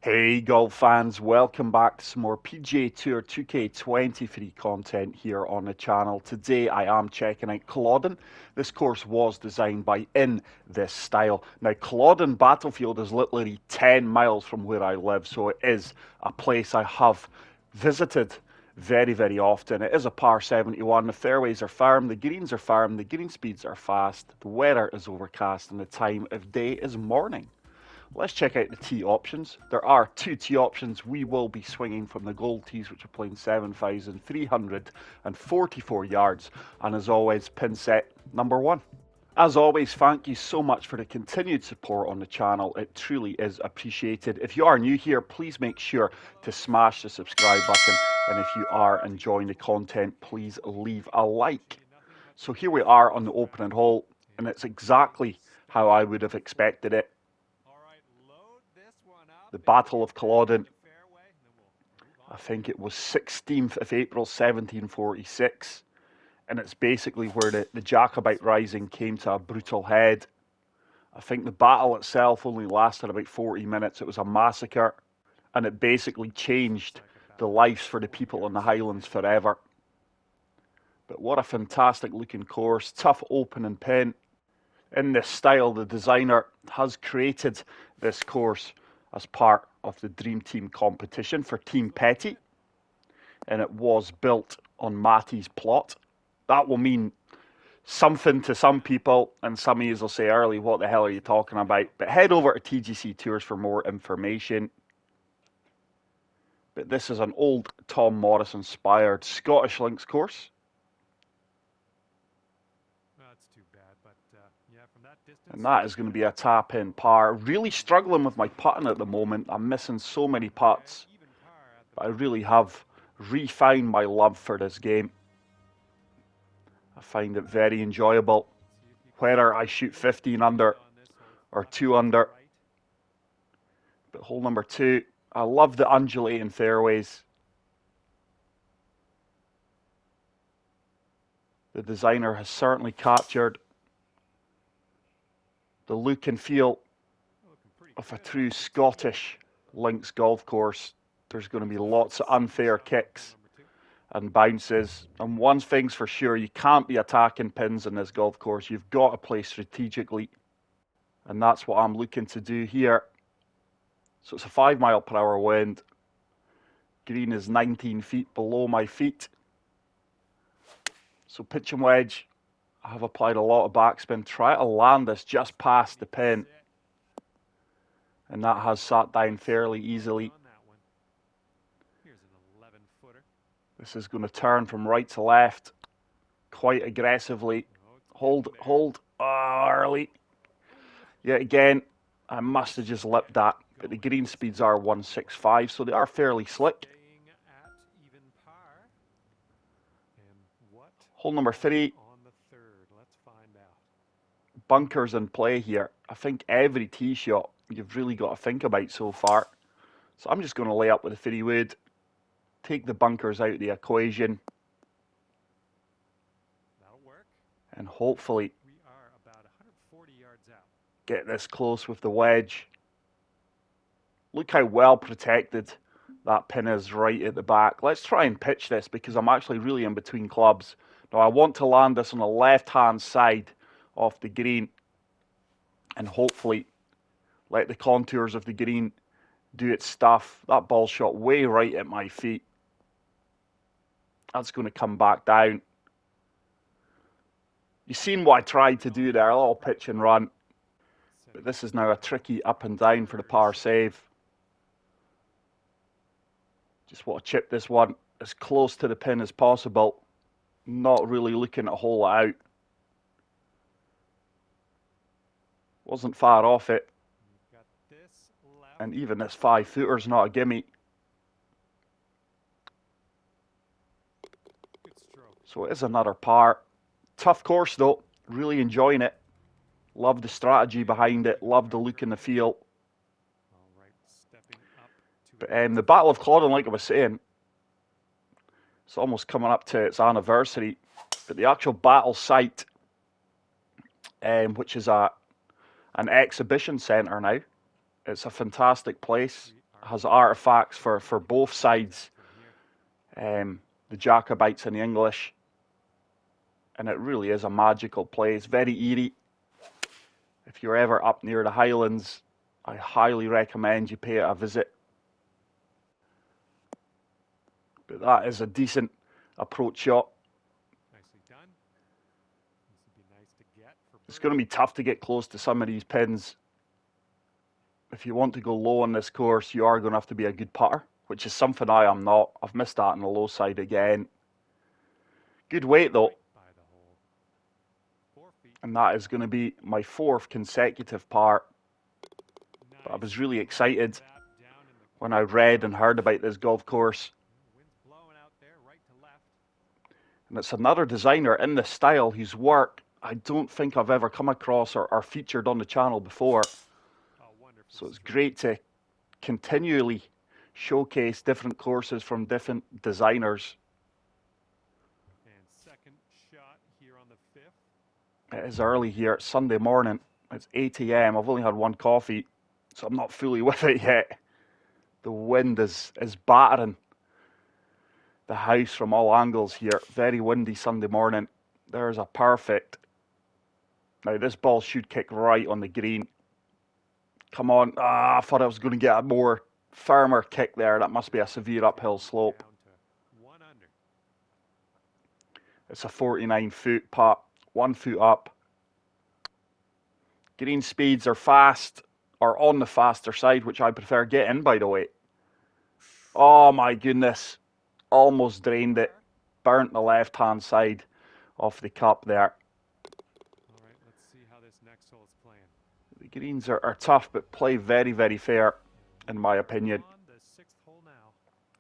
Hey golf fans, welcome back to some more PGA Tour 2K23 content here on the channel. Today I am checking out Culloden. This course was designed by In This Style. Now Culloden Battlefield is literally 10 miles from where I live, so it is a place I have visited very often. It is a par 71, the fairways are firm, the greens are firm, the green speeds are fast, the weather is overcast and the time of day is morning. Let's check out the tee options. There are two tee options. We will be swinging from the gold tees, which are playing 7,344 yards. And as always, pin set number one. As always, thank you so much for the continued support on the channel. It truly is appreciated. If you are new here, please make sure to smash the subscribe button. And if you are enjoying the content, please leave a like. So here we are on the opening hole, and it's exactly how I would have expected it. The Battle of Culloden, I think it was 16th of April 1746, and it's basically where the Jacobite Rising came to a brutal head. I think the battle itself only lasted about 40 minutes. It was a massacre, and it basically changed the lives for the people in the Highlands forever. But what a fantastic looking course, tough opening pin. In this style, the designer has created this course as part of the Dream Team competition for Team Petty, and it was built on Matty's plot. That will mean something to some people, and some of you will say, Early, what the hell are you talking about? But head over to TGC Tours for more information. But this is an old Tom Morris inspired Scottish links course. And that is going to be a tap-in par. Really struggling with my putting at the moment. I'm missing so many putts. But I really have refined my love for this game. I find it very enjoyable. Whether I shoot 15 under or 2 under. But hole number 2, I love the undulating fairways. The designer has certainly captured the look and feel of a true Scottish links golf course. There's going to be lots of unfair kicks and bounces. And one thing's for sure, you can't be attacking pins in this golf course. You've got to play strategically. And that's what I'm looking to do here. So it's a 5 mile per hour wind. Green is 19 feet below my feet. So pitch and wedge. I have applied a lot of backspin. Try to land this just past the pin. And that has sat down fairly easily. This is going to turn from right to left quite aggressively. Hold. Early. Yet again, I must have just lipped that. But the green speeds are 165, so they are fairly slick. Hole number 3. Bunkers in play here. I think every tee shot you've really got to think about so far. So I'm just going to lay up with a 3 wood, take the bunkers out of the equation, and hopefully get this close with the wedge. Look how well protected that pin is right at the back. Let's try and pitch this because I'm actually really in between clubs. Now I want to land this on the left-hand side of the green and hopefully let the contours of the green do its stuff. That ball shot way right at my feet. That's going to come back down. You've seen what I tried to do there, a little pitch and run. But this is now a tricky up and down for the par save. Just want to chip this one as close to the pin as possible. Not really looking to hole it out. Wasn't far off it. And even this 5 footer's not a gimme. So it is another par. Tough course though. Really enjoying it. Love the strategy behind it. Love the look and the feel. But the Battle of Culloden, like I was saying, it's almost coming up to its anniversary. But the actual battle site, which is an exhibition centre now, it's a fantastic place. has artifacts for both sides, the Jacobites and the English, and it really is a magical place. Very eerie. If you're ever up near the Highlands, I highly recommend you pay it a visit. But that is a decent approach shot. Nicely done. This would be nice to get for It's going to be tough to get close to some of these pins. If you want to go low on this course, you are going to have to be a good putter, which is something I am not. I've missed that on the low side again. Good weight though. And that is going to be my 4th consecutive par. But I was really excited when I read and heard about this golf course. And it's another designer in this style whose work I don't think I've ever come across or featured on the channel before. So it's great to continually showcase different courses from different designers. And second shot here on the 5th. It is early here. It's Sunday morning. It's 8 a.m. I've only had one coffee, so I'm not fully with it yet. The wind is battering the house from all angles here. Very windy Sunday morning. There's a perfect. Now this ball should kick right on the green. Come on. I thought I was going to get a more firmer kick there. That must be a severe uphill slope. It's a 49-foot putt. 1 foot up. Green speeds are fast, or on the faster side, which I prefer. Get in, by the way. Oh my goodness. Almost drained it. Burnt the left-hand side off the cup there. All right, let's see how this next hole is playing. The greens are tough, but play very, very fair, in my opinion. On the 6th hole now.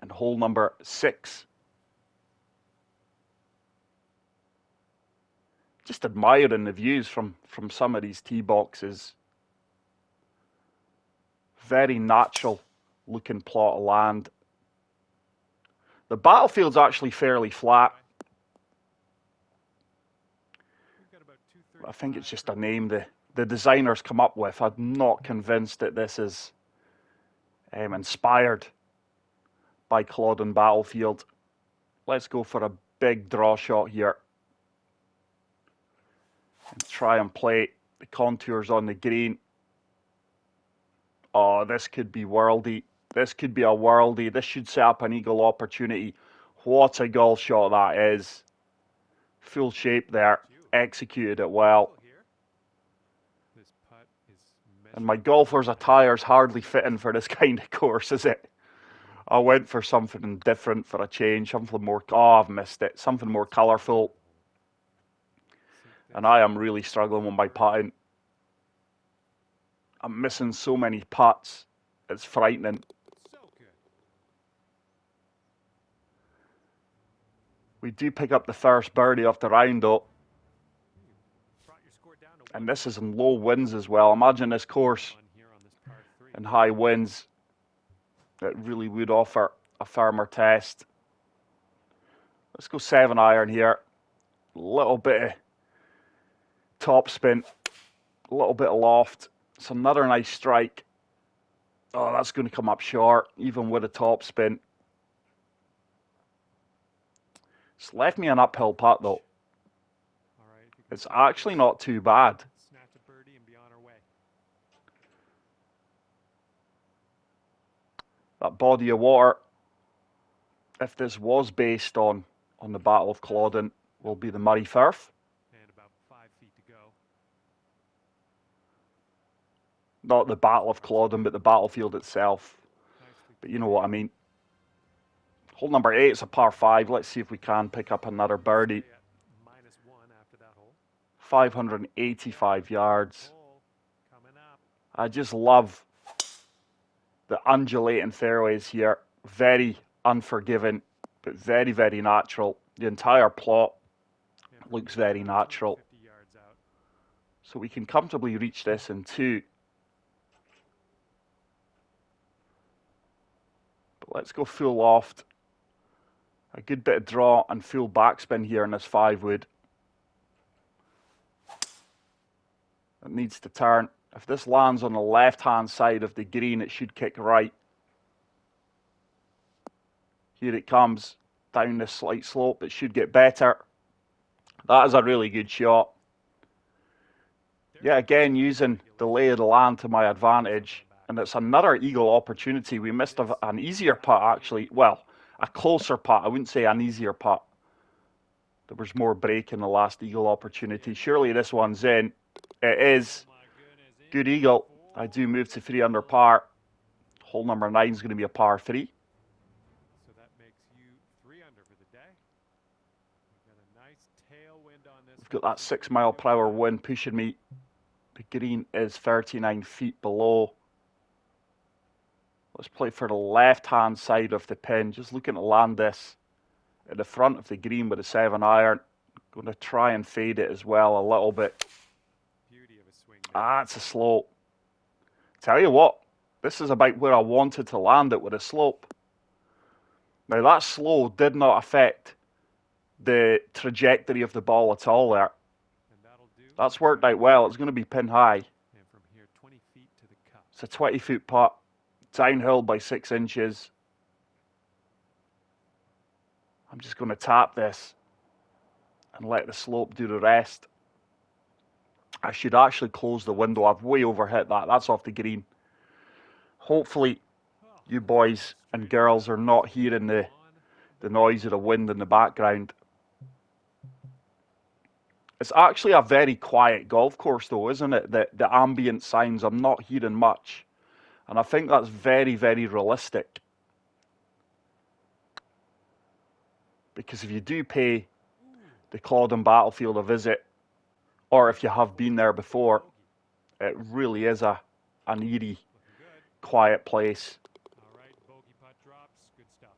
And hole number 6. Just admiring the views from some of these tee boxes. Very natural looking plot of land. The battlefield's actually fairly flat. I think it's just a name the designers come up with. I'm not convinced that this is inspired by Culloden Battlefield. Let's go for a big draw shot here. And try and play the contours on the green. Oh, this could be worldy. This could be a worldie. This should set up an eagle opportunity. What a golf shot that is. Full shape there. Executed it well. And my golfer's attire's hardly fitting for this kind of course, is it? I went for something different for a change. Something more... Oh, I've missed it. Something more colourful. And I am really struggling with my putting. I'm missing so many putts. It's frightening. We do pick up the first birdie off the round though. And this is in low winds as well. Imagine this course in high winds. It really would offer a firmer test. Let's go 7-iron here. A little bit of top spin. A little bit of loft. It's another nice strike. Oh, that's going to come up short, even with a top spin. It's left me an uphill putt, though. It's actually not too bad. That body of water, if this was based on the Battle of Culloden, will be the Murray Firth. And about 5 feet to go. Not the Battle of Culloden, but the battlefield itself. But you know what I mean. Hole number 8 is a par 5. Let's see if we can pick up another birdie. -1 after that hole. 585 yards. I just love the undulating fairways here. Very unforgiving, but very, very natural. The entire plot looks very natural. So we can comfortably reach this in 2. But let's go full loft. A good bit of draw and full backspin here in this 5-wood. It needs to turn. If this lands on the left-hand side of the green, it should kick right. Here it comes down this slight slope. It should get better. That is a really good shot. Yeah, again, using the lay of the land to my advantage. And it's another eagle opportunity. We missed an easier putt, actually. Well, a closer putt. I wouldn't say an easier putt. There was more break in the last eagle opportunity. Surely this one's in. It is. Good eagle. I do move to 3 under par. Hole number 9 is going to be a par 3. So that makes you 3 under for the day. We've got a nice tailwind on this. We've got that 6 mile per hour wind pushing me. The green is 39 feet below. Let's play for the left-hand side of the pin. Just looking to land this at the front of the green with a 7 iron. Going to try and fade it as well a little bit. Beauty of a swing. It's a slope. Tell you what, this is about where I wanted to land it with a slope. Now that slow did not affect the trajectory of the ball at all there. And that'll do. That's worked out well. It's going to be pin high. And from here, 20 feet to the cup. It's a 20-foot putt. Downhill by 6 inches. I'm just going to tap this and let the slope do the rest. I should actually close the window. I've way overhit that. That's off the green. Hopefully you boys and girls are not hearing the noise of the wind in the background. It's actually a very quiet golf course though, isn't it? The ambient sounds, I'm not hearing much. And I think that's very, very realistic. Because if you do pay the Culloden battlefield a visit, or if you have been there before, it really is an eerie, quiet place. All right, bogey putt drops. Good stuff.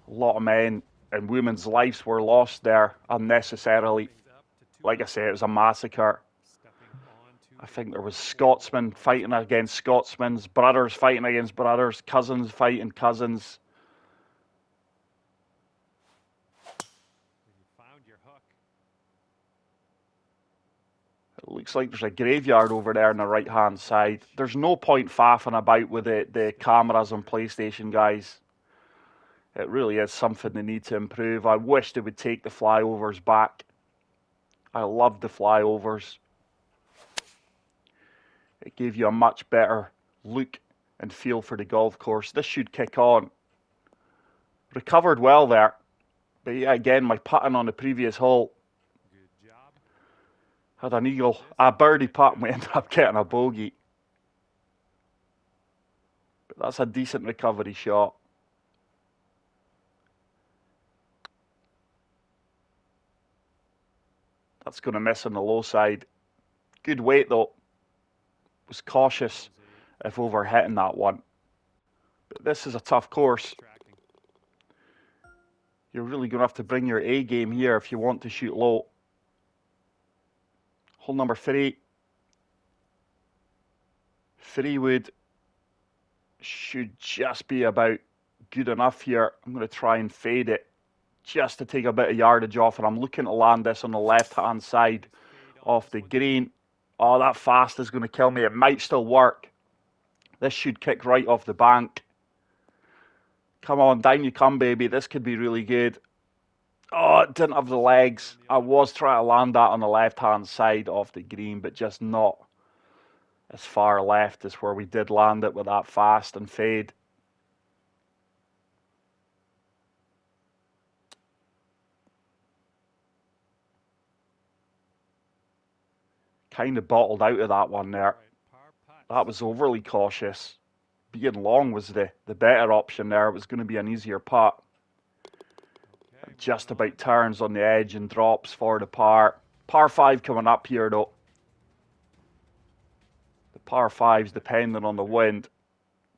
A lot of men and women's lives were lost there unnecessarily. Like I say, it was a massacre. I think there was Scotsmen fighting against Scotsmen, brothers fighting against brothers, cousins fighting cousins. You found your hook. It looks like there's a graveyard over there on the right-hand side. There's no point faffing about with the cameras on PlayStation, guys. It really is something they need to improve. I wish they would take the flyovers back. I love the flyovers. It gave you a much better look and feel for the golf course. This should kick on. Recovered well there. But yeah, again, my putting on the previous hole. Good job. Had an eagle, a birdie putt, and we ended up getting a bogey. But that's a decent recovery shot. That's going to miss on the low side. Good weight though. Was cautious if overhitting that one. But this is a tough course. You're really going to have to bring your A game here if you want to shoot low. Hole number 3. 3 wood should just be about good enough here. I'm going to try and fade it just to take a bit of yardage off, and I'm looking to land this on the left-hand side of the green. Oh, that fast is going to kill me. It might still work. This should kick right off the bank. Come on, down you come, baby. This could be really good. Oh, it didn't have the legs. I was trying to land that on the left-hand side of the green, but just not as far left as where we did land it with that fast and fade. Kind of bottled out of that one there. That was overly cautious. Being long was the better option there. It was going to be an easier putt. Just about turns on the edge and drops for the par. Par 5 coming up here though. The par 5s, depending on the wind,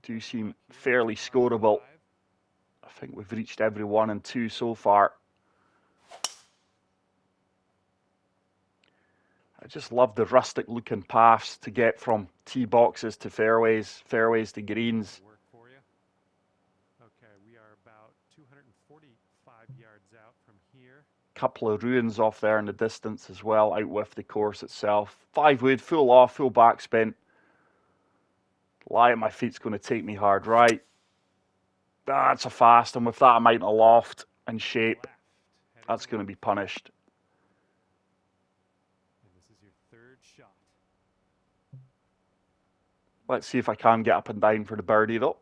do seem fairly scoreable. I think we've reached every 1 and 2 so far. I just love the rustic looking paths to get from tee boxes to fairways, fairways to greens. Work for you. Okay, we are about 245 yards out from here. Couple of ruins off there in the distance as well, out with the course itself. 5 wood, full off, full backspin. Lie at my feet's going to take me hard right. That's a fast, and with that amount of loft and shape, that's going to be punished. And this is your third shot. Let's see if I can get up and down for the birdie, though.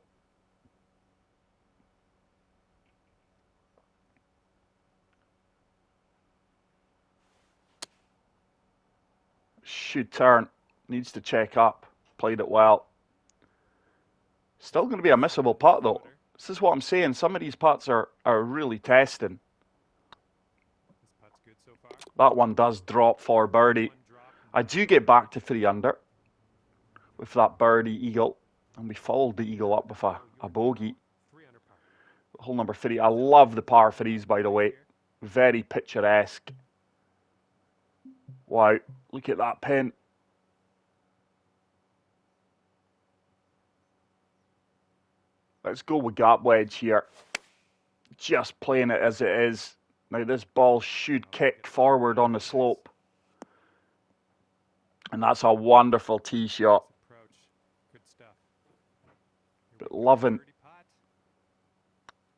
Should turn. Needs to check up. Played it well. Still going to be a missable putt, though. This is what I'm saying. Some of these putts are really testing. This putt's good so far. That one does drop for birdie. I do get back to 3 under with that birdie eagle. And we followed the eagle up with a bogey. 3 under par. Hole number 3. I love the par 3s, by the way. Very picturesque. Wow, look at that pin. Let's go with gap wedge here. Just playing it as it is. Now this ball should kick forward on the slope. And that's a wonderful tee shot. Approach. Good stuff. But loving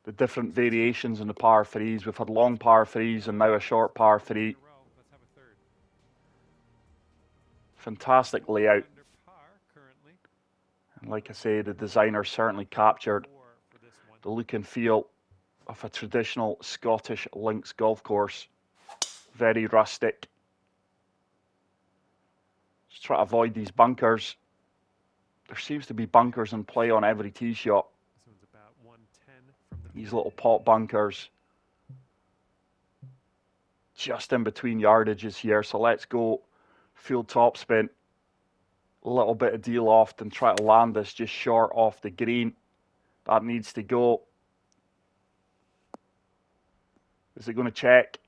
the different variations in the par 3s. We've had long par 3s and now a short par 3. Let's have a third. Fantastic layout. Under par currently. And like I say, the designer certainly captured 4 for this one. the look and feel of a traditional Scottish links golf course. Very rustic. Just try to avoid these bunkers. There seems to be bunkers in play on every tee shot. This one's about 110 from the These little pot bunkers. Just in between yardages here. So let's go full topspin. A little bit of de-loft and try to land this just short off the green. That needs to go. Is it going to check?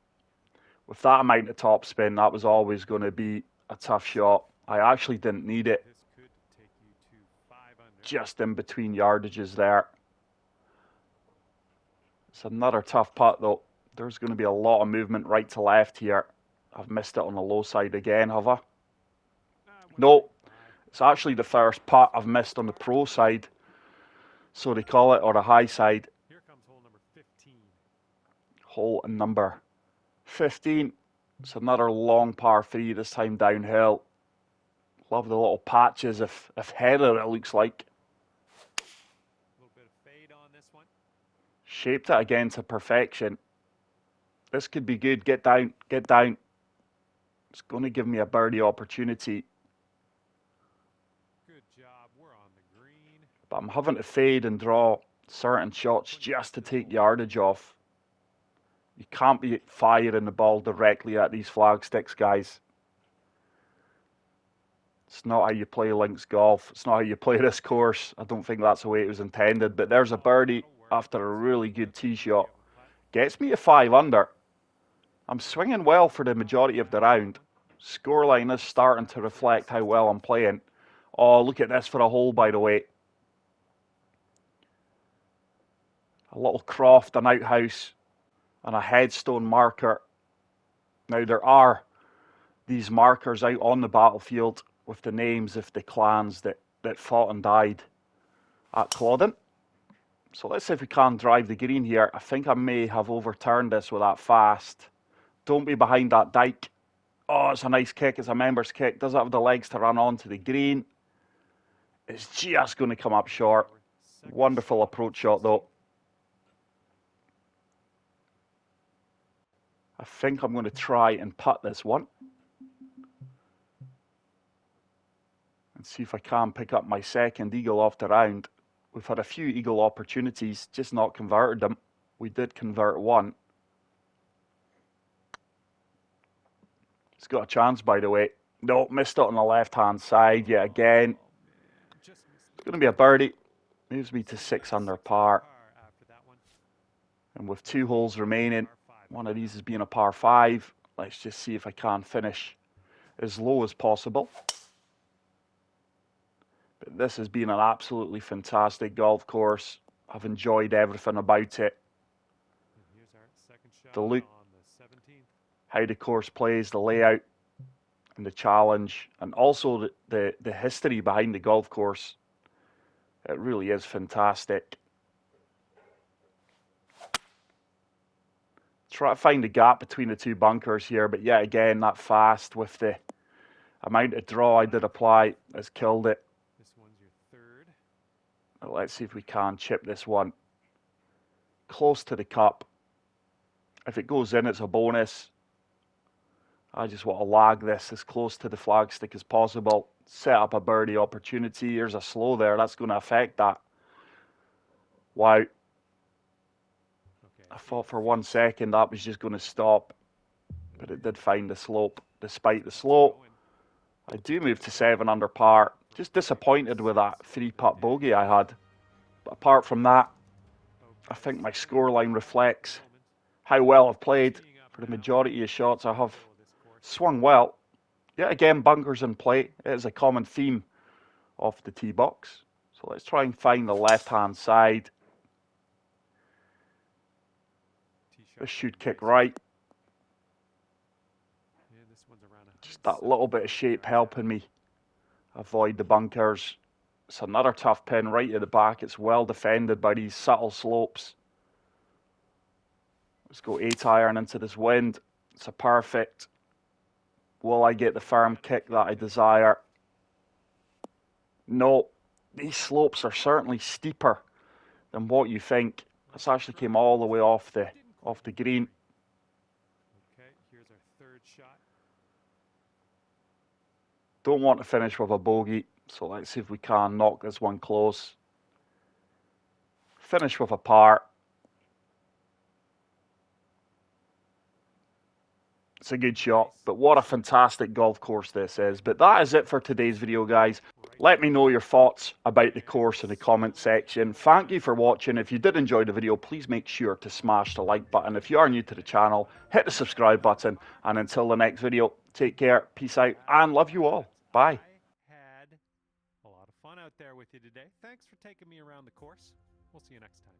With that amount of topspin, that was always going to be a tough shot. I actually didn't need it. This could take you to 5 under. Just in between yardages there. It's another tough putt though. There's going to be a lot of movement right to left here. I've missed it on the low side again, have I? No. It's actually the first putt I've missed on the pro side. So they call it, or the high side. Here comes hole number 15. Hole number 15. It's another long par 3, this time downhill. Love the little patches of heather it looks like. A little bit of fade on this one. Shaped it again to perfection. This could be good. Get down, get down. It's going to give me a birdie opportunity. Good job. We're on the green. But I'm having to fade and draw certain shots just to take yardage off. You can't be firing the ball directly at these flag sticks, guys. It's not how you play links golf. It's not how you play this course. I don't think that's the way it was intended. But there's a birdie after a really good tee shot. Gets me to 5 under. I'm swinging well for the majority of the round. Scoreline is starting to reflect how well I'm playing. Oh, look at this for a hole, by the way. A little croft, an outhouse, and a headstone marker. Now, there are these markers out on the battlefield with the names of the clans that fought and died at Culloden. So let's see if we can drive the green here. I think I may have overturned this with that fast. Don't be behind that dike. Oh, it's a nice kick. It's a member's kick. Does it have the legs to run onto the green? It's just going to come up short. Wonderful approach shot, though. I think I'm going to try and putt this one. And see if I can pick up my second eagle off the round. We've had a few eagle opportunities, just not converted them. We did convert one. It's got a chance, by the way. No, missed it on the left-hand side yet again. It's going to be a birdie. Moves me to 6 under par. And with 2 holes remaining, one of these is being a par 5. Let's just see if I can finish as low as possible. But this has been an absolutely fantastic golf course. I've enjoyed everything about it. The look, how the course plays, the layout, and the challenge, and also the history behind the golf course. It really is fantastic. Try to find a gap between the two bunkers here, but yet again, that fast with the amount of draw I did apply has killed it. This one's your third. Let's see if we can chip this one close to the cup. If it goes in, it's a bonus. I just want to lag this as close to the flagstick as possible. Set up a birdie opportunity. Here's a slow there. That's going to affect that. Wow. Okay. I thought for 1 second that was just going to stop. But it did find the slope despite the slope. I do move to 7 under par. Just disappointed with that 3-putt bogey I had. But apart from that, I think my scoreline reflects how well I've played. For the majority of shots I have swung well. Yet again, bunkers in play. It is a common theme off the tee box. So let's try and find the left-hand side. This should kick right. Just that little bit of shape helping me avoid the bunkers. It's another tough pin right at the back. It's well defended by these subtle slopes. Let's go 8-iron into this wind. It's a perfect. Will I get the firm kick that I desire? No. These slopes are certainly steeper than what you think. This actually came all the way off the green. Okay, here's our third shot. Don't want to finish with a bogey, so let's see if we can knock this one close. Finish with a par. It's a good shot, but what a fantastic golf course this is. But that is it for today's video, guys. Let me know your thoughts about the course in the comment section. Thank you for watching. If you did enjoy the video, please make sure to smash the like button. If you are new to the channel, hit the subscribe button. And until the next video, take care, peace out, and love you all. Bye. I had a lot of fun out there with you today. Thanks for taking me around the course. We'll see you next time.